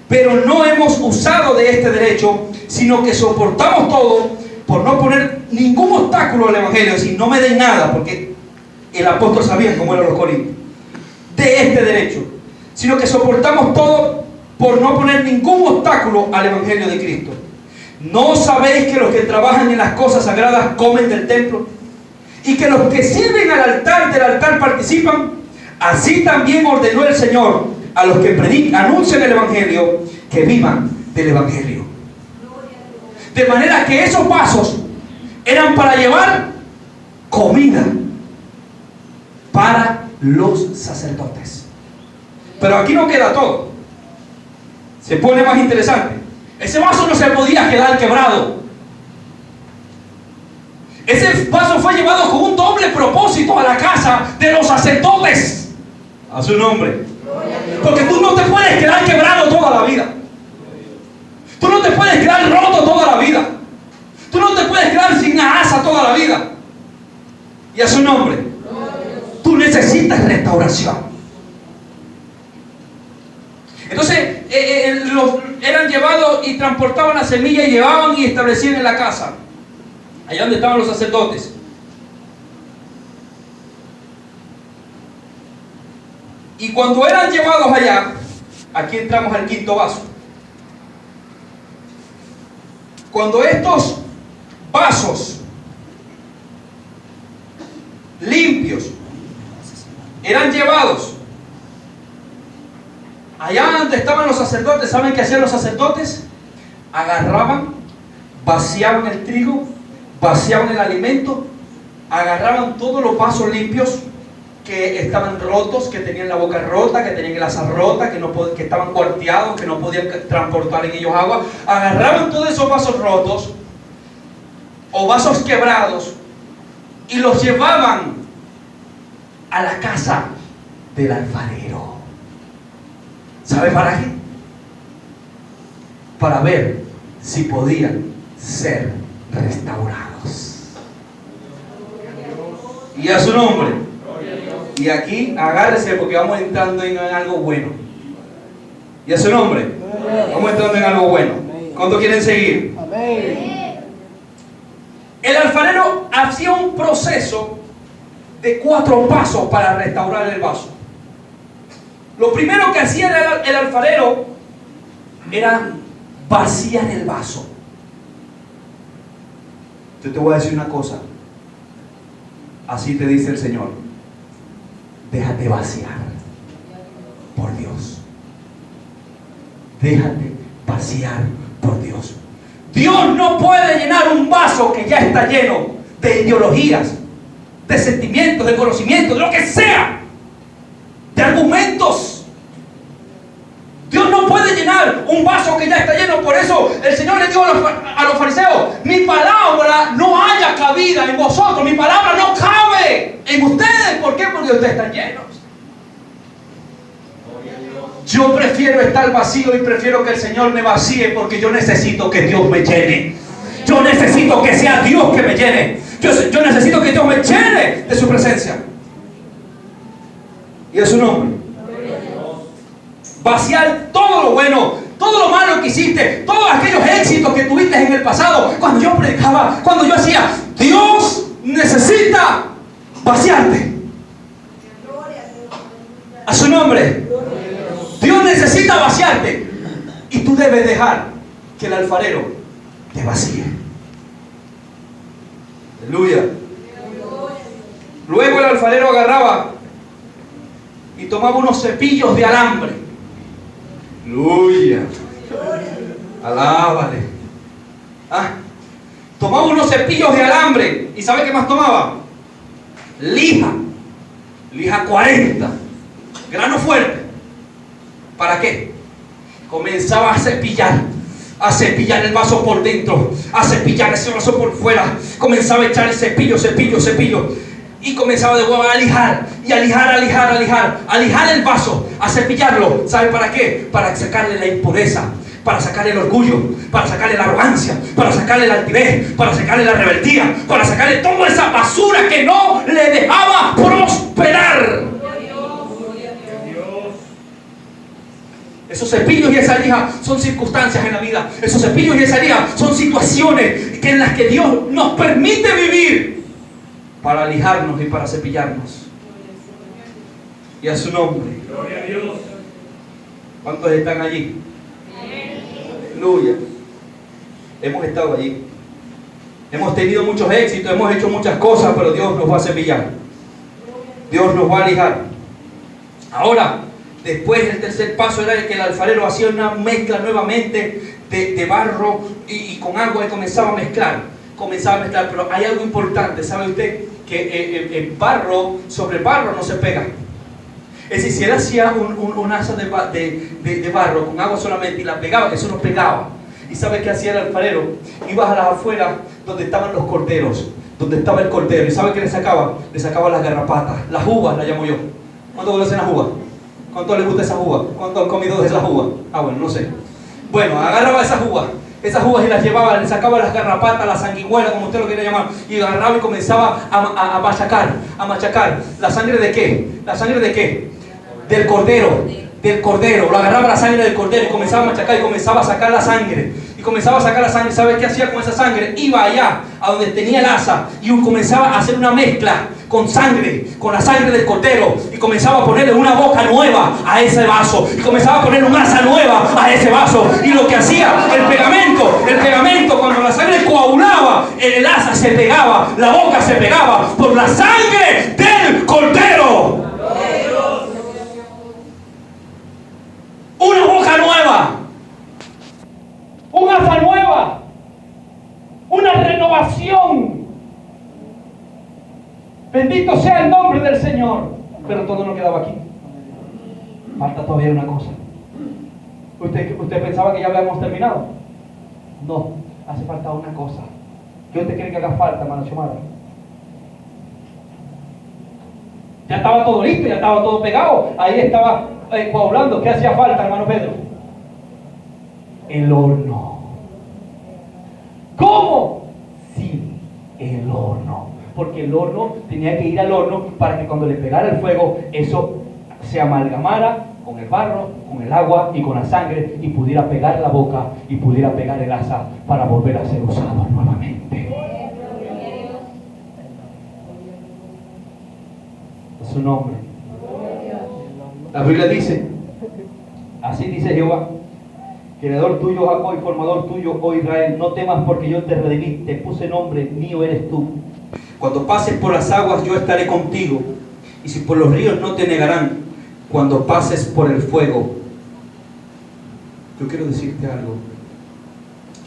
Pero no hemos usado de este derecho, sino que soportamos todo por no poner ningún obstáculo al evangelio. Es decir, no me den nada, porque el apóstol sabía cómo eran los corintios, de este derecho, sino que soportamos todo por no poner ningún obstáculo al evangelio de Cristo. ¿No sabéis que los que trabajan en las cosas sagradas comen del templo? Y que los que sirven al altar del altar participan. Así también ordenó el Señor a los que anuncian el evangelio, que vivan del evangelio. De manera que esos vasos eran para llevar comida para los sacerdotes. Pero aquí no queda todo. Se pone más interesante. Ese vaso no se podía quedar quebrado. Ese vaso fue llevado con un doble propósito a la casa de los sacerdotes. A su nombre. Porque tú no te puedes quedar quebrado toda la vida. Tú no te puedes quedar roto toda la vida. Tú no te puedes quedar sin una asa toda la vida. Y a su nombre. Tú necesitas restauración. Entonces eran llevados y transportaban la semilla y llevaban y establecían en la casa, allá donde estaban los sacerdotes. Y cuando eran llevados allá, aquí entramos al quinto vaso. Cuando estos vasos limpios eran llevados allá donde estaban los sacerdotes, ¿saben qué hacían los sacerdotes? Agarraban, vaciaban el trigo, vaciaban el alimento, agarraban todos los vasos limpios que estaban rotos, que tenían la boca rota, que tenían el asa rota, que estaban cuarteados, que no podían transportar en ellos agua. Agarraban todos esos vasos rotos o vasos quebrados y los llevaban a la casa del alfarero. ¿Sabe para qué? Para ver si podían ser restaurados. Y a su nombre. Y aquí agárrese porque vamos entrando en algo bueno. Y a su nombre. Vamos entrando en algo bueno. ¿Cuántos quieren seguir? Amén. El alfarero hacía un proceso de 4 pasos para restaurar el vaso. Lo primero que hacía el alfarero era vaciar el vaso. Yo te voy a decir una cosa. Así te dice el Señor: déjate vaciar por Dios. Déjate vaciar por Dios. Dios no puede llenar un vaso que ya está lleno de ideologías, de sentimientos, de conocimientos, de lo que sea, de argumentos. Dios no puede llenar un vaso que ya está lleno. Por eso el Señor le dijo a los fariseos: mi palabra no haya cabida en vosotros, mi palabra no cabe en ustedes. ¿Por qué? Porque ustedes están llenos. Yo prefiero estar vacío y prefiero que el Señor me vacíe, porque yo necesito que Dios me llene. Yo necesito que sea Dios que me llene. Yo necesito que Dios me llene de su presencia. Y a su nombre. Vaciar todo lo bueno, todo lo malo que hiciste, todos aquellos éxitos que tuviste en el pasado. Cuando yo predicaba, cuando yo hacía, Dios necesita vaciarte. A su nombre. Dios necesita vaciarte. Y tú debes dejar que el alfarero te vacíe. Aleluya. Luego el alfarero agarraba y tomaba unos cepillos de alambre. Aleluya. Alábale. Tomaba unos cepillos de alambre. ¿Y sabe qué más tomaba? Lija. Lija 40. Grano fuerte. ¿Para qué? Comenzaba a cepillar el vaso por dentro, a cepillar ese vaso por fuera. Comenzaba a echar el cepillo. Y comenzaba de nuevo a lijar el vaso, a cepillarlo. ¿Sabe para qué? Para sacarle la impureza, para sacarle el orgullo, para sacarle la arrogancia, para sacarle la altivez, para sacarle la rebeldía, para sacarle toda esa basura que no le dejaba prosperar. Esos cepillos y esa lija son circunstancias en la vida. Esos cepillos y esa lija son situaciones en las que Dios nos permite vivir para lijarnos y para cepillarnos. Y a su nombre. Gloria a Dios. ¿Cuántos están allí? Aleluya. Hemos estado allí. Hemos tenido muchos éxitos, hemos hecho muchas cosas, pero Dios nos va a cepillar. Dios nos va a lijar. Ahora, después el tercer paso era el que el alfarero hacía una mezcla nuevamente de barro y con agua y comenzaba a mezclar. Pero hay algo importante, ¿sabe usted? Que el barro sobre barro no se pega. Es decir, si él hacía un asa de barro con agua solamente y la pegaba, eso no pegaba. ¿Y sabe qué hacía el alfarero? Iba a las afueras donde estaban los corderos, donde estaba el cordero. ¿Y sabe qué le sacaba? Le sacaba las garrapatas, las uvas, las llamo yo. ¿Cuánto conocen las uvas? ¿Cuánto les gusta esa uva? ¿Cuánto han comido de esas uvas? Bueno, no sé. Bueno, agarraba esas uvas y las llevaba, le sacaba las garrapatas, las sanguijuelas, como usted lo quiera llamar, y agarraba y comenzaba a machacar. ¿La sangre de qué? ¿La sangre de qué? Del cordero. Lo agarraba la sangre del cordero y comenzaba a machacar y comenzaba a sacar la sangre. ¿Sabe qué hacía con esa sangre? Iba allá, a donde tenía el asa, y comenzaba a hacer una mezcla con la sangre del cordero, y comenzaba a ponerle una boca nueva a ese vaso, y comenzaba a ponerle una asa nueva a ese vaso. Y lo que hacía, el pegamento, cuando la sangre coagulaba, el asa se pegaba, la boca se pegaba por la sangre del cordero. Una boca nueva, un asa nueva, una renovación. Bendito sea el nombre del Señor. Pero todo no quedaba aquí. Falta todavía una cosa. ¿Usted pensaba que ya habíamos terminado? No, hace falta una cosa. ¿Qué usted cree que haga falta, hermano Xiomara? Ya estaba todo listo, ya estaba todo pegado. Ahí estaba coagulando. ¿Qué hacía falta, hermano Pedro? El horno. ¿Cómo? Sí, el horno. Porque el horno tenía que ir al horno para que cuando le pegara el fuego, eso se amalgamara con el barro, con el agua y con la sangre, y pudiera pegar la boca y pudiera pegar el asa para volver a ser usado nuevamente. A su nombre. La Biblia dice, así dice Jehová, creador tuyo Jacob y formador tuyo, oh Israel, no temas porque yo te redimí, te puse nombre, mío eres tú. Cuando pases por las aguas yo estaré contigo, y si por los ríos no te negarán, cuando pases por el fuego. Yo quiero decirte algo,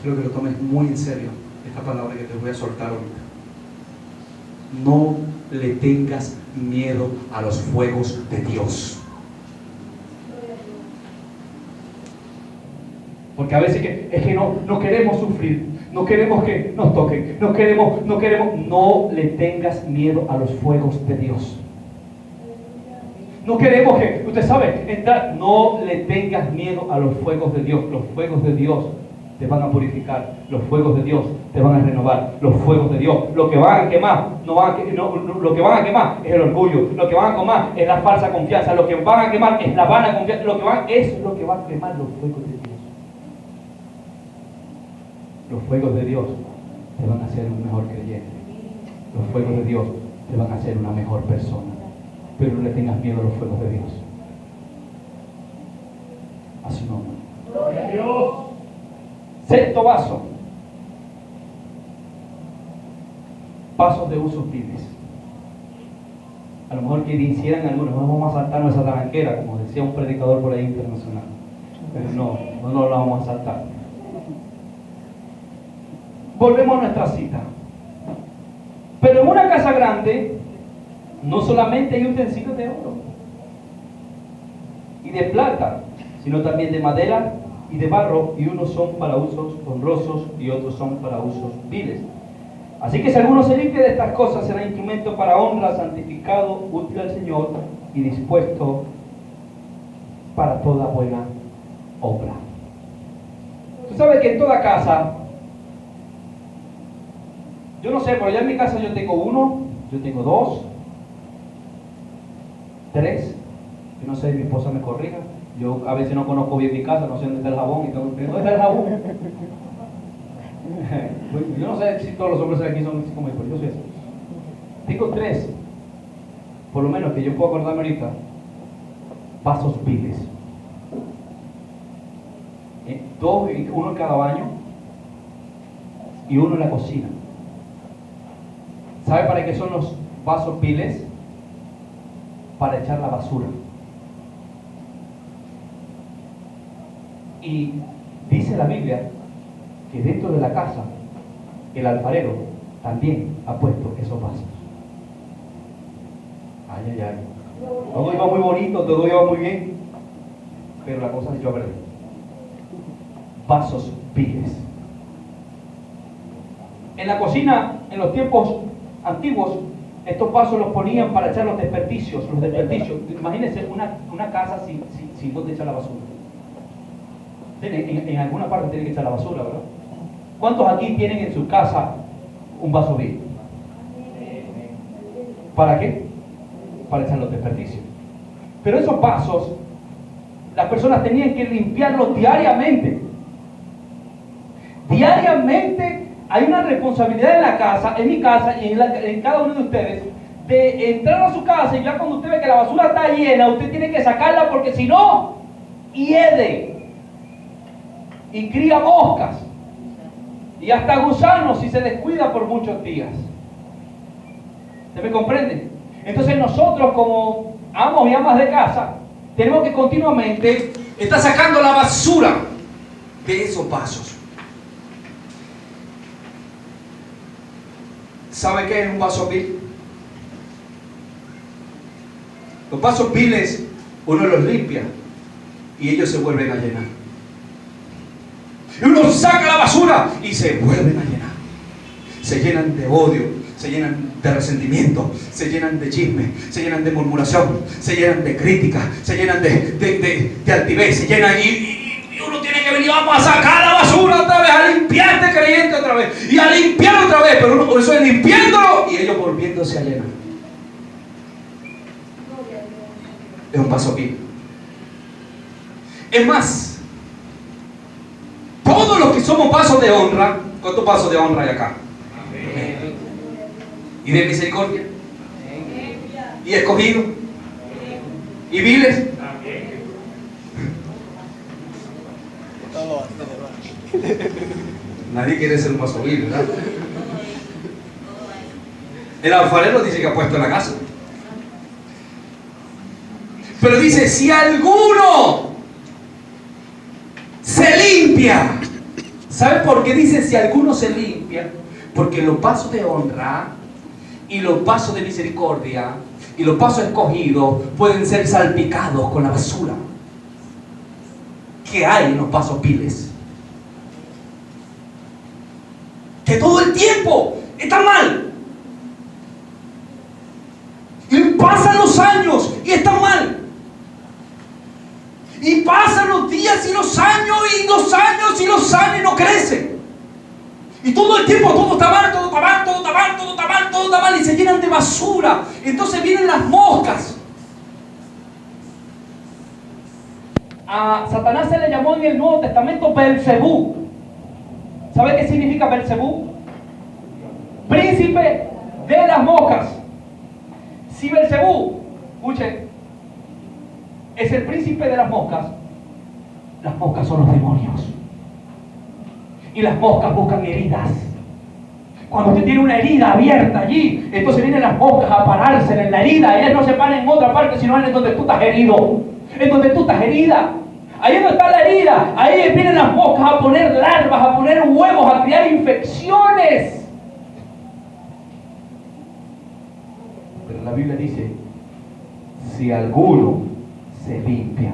quiero que lo tomes muy en serio, esta palabra que te voy a soltar ahorita. No le tengas miedo a los fuegos de Dios. Porque a veces es que no queremos sufrir, no queremos que nos toquen, no queremos. No le tengas miedo a los fuegos de Dios. No queremos que, usted sabe, entrar. No le tengas miedo a los fuegos de Dios. Los fuegos de Dios te van a purificar. Los fuegos de Dios te van a renovar. Los fuegos de Dios, lo que van a quemar, lo que van a quemar es el orgullo. Lo que van a quemar es la falsa confianza. Lo que van a quemar es la vana confianza. Eso es lo que va a quemar los fuegos de Dios. Los fuegos de Dios te van a hacer un mejor creyente. Los fuegos de Dios te van a hacer una mejor persona. Pero no le tengas miedo a los fuegos de Dios. A su nombre. Gloria a Dios. Sexto vaso. Vasos de usos viles. a lo mejor que hicieran algunos, vamos a saltarnos esa taranquera, como decía un predicador por ahí internacional. Pero no la vamos a saltar. Volvemos a nuestra cita. Pero en una casa grande, no solamente hay utensilios de oro y de plata, sino también de madera y de barro, y unos son para usos honrosos y otros son para usos viles. Así que si alguno se limpia de estas cosas, será instrumento para honra, santificado, útil al Señor y dispuesto para toda buena obra. Tú sabes que en toda casa, yo no sé, pero ya en mi casa yo tengo uno, yo tengo dos, tres, yo no sé, mi esposa me corrija, yo a veces no conozco bien mi casa, no sé dónde está el jabón, y ¿dónde está el jabón? Yo no sé si todos los hombres aquí son así como yo, pero yo soy así. Tengo tres, por lo menos que yo puedo acordarme ahorita, vasos viles. Dos, uno en cada baño y uno en la cocina. ¿Sabe para qué son los vasos viles? Para echar la basura. Y dice la Biblia que dentro de la casa el alfarero también ha puesto esos vasos. Ay, ay, ay. Todo iba muy bonito, todo iba muy bien, pero la cosa se echó a perder. Vasos viles. En la cocina, en los tiempos antiguos, estos vasos los ponían para echar los desperdicios. Imagínense una casa sin dónde echar la basura. En alguna parte tienen que echar la basura, ¿verdad? ¿Cuántos aquí tienen en su casa un vaso vil? ¿Para qué? Para echar los desperdicios. Pero esos vasos, las personas tenían que limpiarlos diariamente. Diariamente hay una responsabilidad en la casa, en mi casa y en cada uno de ustedes, de entrar a su casa y ya cuando usted ve que la basura está llena, usted tiene que sacarla porque si no, hiede y cría moscas y hasta gusanos si se descuida por muchos días. ¿Se me comprende? Entonces nosotros como amos y amas de casa tenemos que continuamente estar sacando la basura de esos vasos. ¿Sabe qué es un vaso vil? Los vasos viles uno los limpia y ellos se vuelven a llenar. Y uno saca la basura y se vuelven a llenar. Se llenan de odio, se llenan de resentimiento, se llenan de chisme, se llenan de murmuración, se llenan de crítica, se llenan de altivez, se llenan y uno tiene que venir, vamos a sacar la basura otra vez, a limpiar este creyente otra vez y a limpiar otra vez, pero uno por eso es limpiándolo y ellos volviéndose a llenar. Es un paso aquí. Es más, todos los que somos vasos de honra, ¿cuántos vasos de honra hay acá? Amén. ¿Y de misericordia? Amén. ¿Y escogido? Amén. ¿Y viles? Amén. Nadie quiere ser un vaso vil, ¿verdad? El alfarero dice que ha puesto en la casa. Pero dice, si alguno se limpia. ¿Sabe por qué dice si alguno se limpia? Porque los vasos de honra y los vasos de misericordia y los vasos escogidos pueden ser salpicados con la basura que hay en los vasos viles. Que todo el tiempo están mal. Y pasan los años y están mal. Y pasan los días y los años y los años y los años y no crecen. Y todo el tiempo todo está mal, todo está mal, todo está mal, todo está mal, todo está mal y se llenan de basura. Entonces vienen las moscas. A Satanás se le llamó en el Nuevo Testamento Belcebú. ¿Sabe qué significa Belcebú? Príncipe de las moscas. Si Belcebú, escuchen, es el príncipe de las moscas son los demonios. Y las moscas buscan heridas. Cuando usted tiene una herida abierta allí, entonces vienen las moscas a pararse en la herida. Ellas no se paran en otra parte, sino en donde tú estás herido. En donde tú estás herida. Ahí donde está la herida, ahí vienen las moscas a poner larvas, a poner huevos, a crear infecciones. Pero la Biblia dice, si alguno se limpia.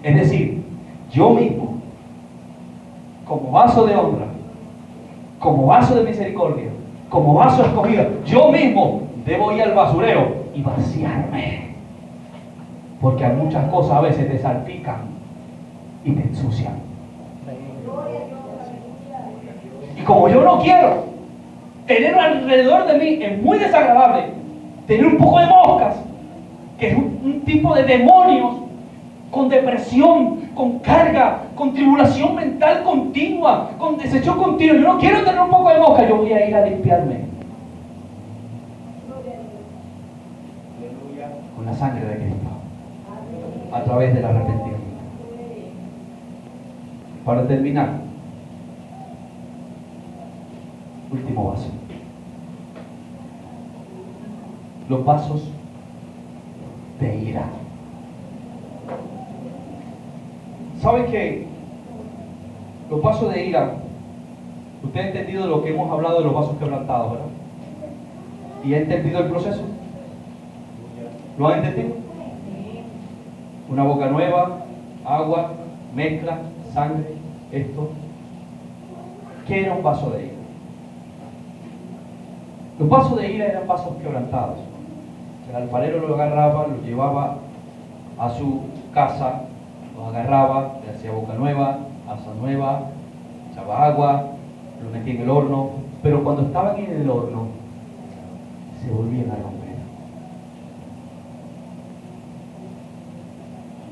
Es decir, yo mismo, como vaso de honra, como vaso de misericordia, como vaso escogido, yo mismo debo ir al basurero y vaciarme. Porque a muchas cosas a veces te salpican y te ensucian. Y como yo no quiero tener alrededor de mí, es muy desagradable tener un poco de moscas, que es un tipo de demonios con depresión, con carga, con tribulación mental continua, con desecho continuo. Yo no quiero tener un poco de mosca, yo voy a ir a limpiarme con la sangre de Cristo, a través del arrepentimiento. Para terminar, último vaso. Los vasos de ira. ¿Saben qué? Los vasos de ira, usted ha entendido lo que hemos hablado de los vasos quebrantados, ¿verdad? ¿Y ha entendido el proceso? ¿Lo han entendido? Una boca nueva, agua, mezcla, sangre, esto. ¿Qué era un vaso de ira? Los vasos de ira eran vasos quebrantados. El alfarero lo agarraba, lo llevaba a su casa, lo agarraba, le hacía boca nueva, asa nueva, echaba agua, lo metía en el horno, pero cuando estaban en el horno, se volvían a romper.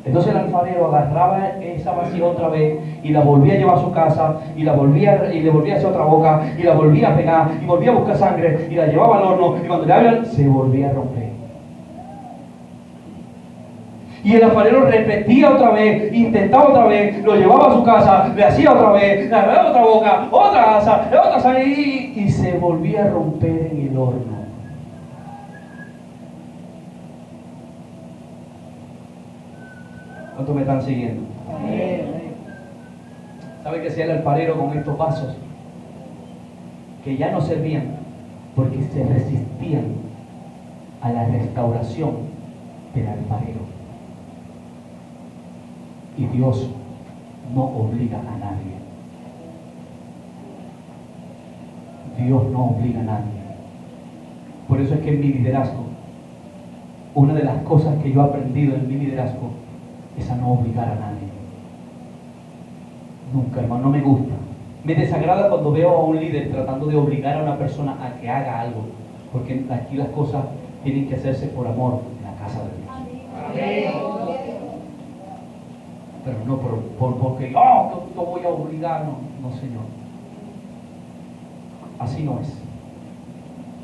Entonces el alfarero agarraba esa vasija otra vez y la volvía a llevar a su casa y le volvía a hacer otra boca y la volvía a pegar y volvía a buscar sangre y la llevaba al horno y cuando le abrían se volvía a romper. Y el alfarero repetía otra vez, intentaba otra vez, lo llevaba a su casa, le hacía otra vez, le daba otra boca, otra asa, otra sangre y se volvía a romper en el horno. ¿Cuántos me están siguiendo? ¿Sabe qué hacía el alfarero con estos vasos? Que ya no servían porque se resistían a la restauración del alfarero. Y Dios no obliga a nadie. Dios no obliga a nadie. Por eso es que en mi liderazgo, una de las cosas que yo he aprendido en mi liderazgo es a no obligar a nadie. Nunca, hermano, no me gusta. Me desagrada cuando veo a un líder tratando de obligar a una persona a que haga algo, porque aquí las cosas tienen que hacerse por amor en la casa de Dios. Amén. Pero no porque yo voy a obligar, no, Señor. Así no es.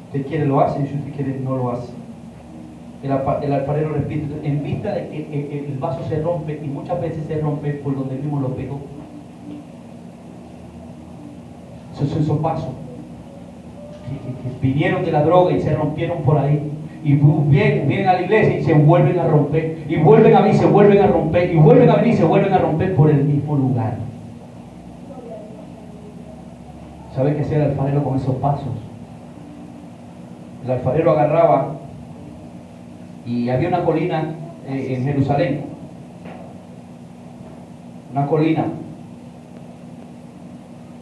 Usted quiere lo hace y si usted quiere no lo hace. El alfarero repite, en vista de que el vaso se rompe y muchas veces se rompe por donde mismo lo pegó. Esos vasos que vinieron de la droga y se rompieron por ahí. Y vienen a la iglesia y se vuelven a romper. Y vuelven a venir y se vuelven a romper. Y vuelven a venir y se vuelven a romper por el mismo lugar. ¿Sabe qué hacía el alfarero con esos vasos? El alfarero agarraba y había una colina en Jerusalén. Una colina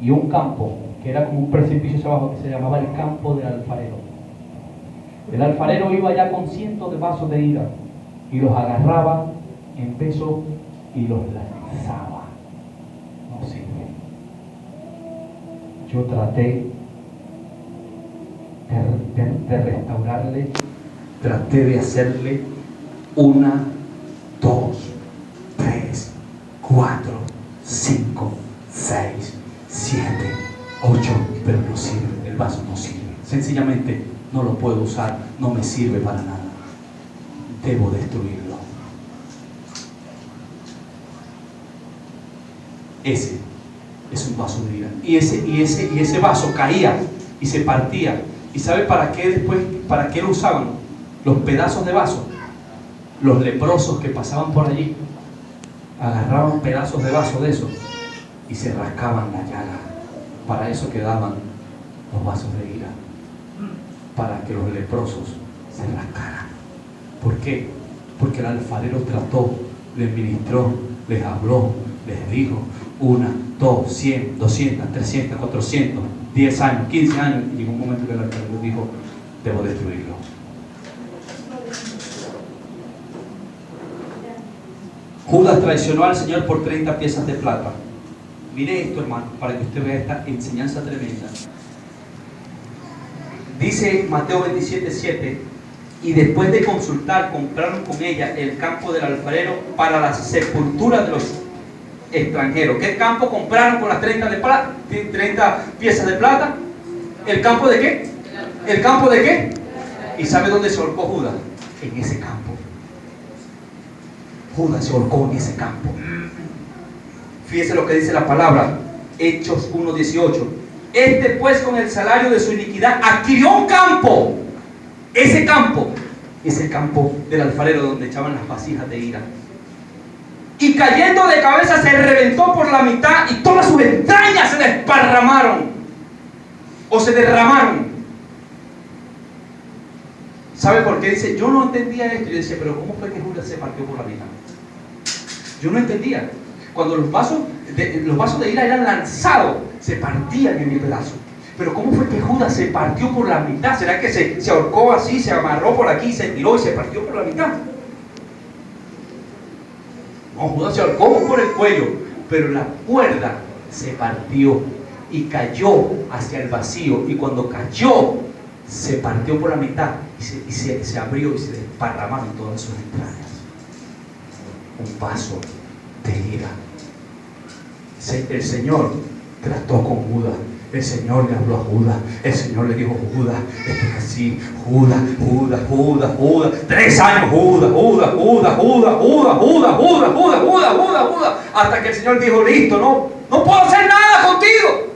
y un campo que era como un precipicio hacia abajo que se llamaba el campo del alfarero. El alfarero iba allá con cientos de vasos de ira y los agarraba en peso y los lanzaba. No sirve. Yo traté de restaurarle, traté de hacerle 1, 2, 3, 4, 5, 6, 7, 8, pero no sirve, el vaso no sirve. Sencillamente no lo puedo usar, no me sirve para nada. Debo destruirlo. Ese es un vaso de ira. Y ese vaso caía y se partía. ¿Y sabe para qué después, para qué lo usaban? Los pedazos de vaso. Los leprosos que pasaban por allí agarraban pedazos de vaso de eso y se rascaban la llaga. Para eso quedaban los vasos de ira, para que los leprosos se rascaran. ¿Por qué? Porque el alfarero trató, les ministró, les habló, les dijo 1, 2, 100, 200, 300, 400, 10 años, 15 años, y llegó un momento que el alfarero dijo: debo destruirlo. Judas traicionó al Señor por 30 piezas de plata. Mire esto, hermano, para que usted vea esta enseñanza tremenda. Dice Mateo 27:7: y después de consultar, compraron con ella el campo del alfarero para la sepultura de los extranjeros. ¿Qué campo compraron con las 30 piezas de plata? ¿El campo de qué? ¿El campo de qué? ¿Y sabe dónde se ahorcó Judas? En ese campo. Judas se ahorcó en ese campo. Fíjese lo que dice la palabra, Hechos 1:18. Este pues con el salario de su iniquidad adquirió un campo. Ese campo es el campo del alfarero donde echaban las vasijas de ira. Y cayendo de cabeza se reventó por la mitad y todas sus entrañas se desparramaron o se derramaron. ¿Sabe por qué? Dice, yo no entendía esto. Yo decía, pero ¿cómo fue que Judas se partió por la mitad? Yo no entendía. Cuando los vasos de ira eran lanzados, se partían en mi pedazo. Pero ¿cómo fue que Judas se partió por la mitad? ¿Será que se ahorcó así, se amarró por aquí, se tiró y se partió por la mitad? No, Judas se ahorcó por el cuello, pero la cuerda se partió y cayó hacia el vacío. Y cuando cayó, se partió por la mitad y se abrió y se desparramaron todas sus entrañas. Un vaso de ira. El Señor trató con Judas. El Señor le habló a Judas. El Señor le dijo: Judas, esto es así. Judas. 3 años, Judas. Hasta que el Señor dijo: listo, no puedo hacer nada contigo.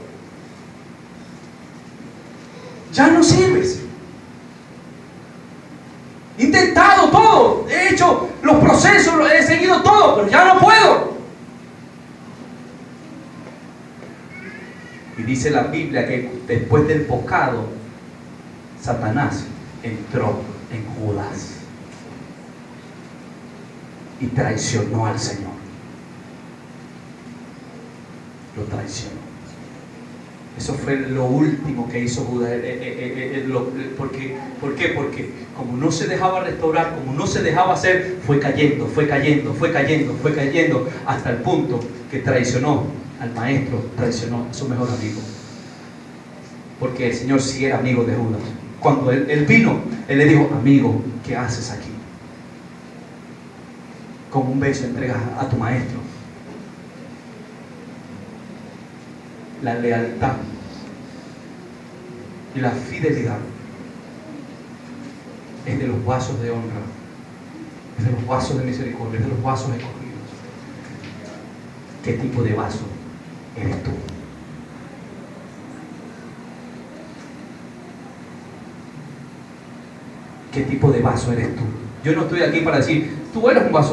Ya no sirves. He intentado todo. He hecho los procesos, he seguido todo, pero ya no puedo. Y dice la Biblia que después del bocado, Satanás entró en Judas y traicionó al Señor. Lo traicionó. Eso fue lo último que hizo Judas. ¿Por qué? Porque como no se dejaba restaurar, como no se dejaba hacer, fue cayendo, hasta el punto que traicionó al maestro, traicionó a su mejor amigo. Porque el Señor sí era amigo de Judas. Cuando él vino, él le dijo: amigo, ¿qué haces aquí? Con un beso entregas a tu maestro. La lealtad y la fidelidad es de los vasos de honra, es de los vasos de misericordia, es de los vasos escogidos. ¿Qué tipo de vaso eres tú? ¿Qué tipo de vaso eres tú? Yo no estoy aquí para decir, tú eres un vaso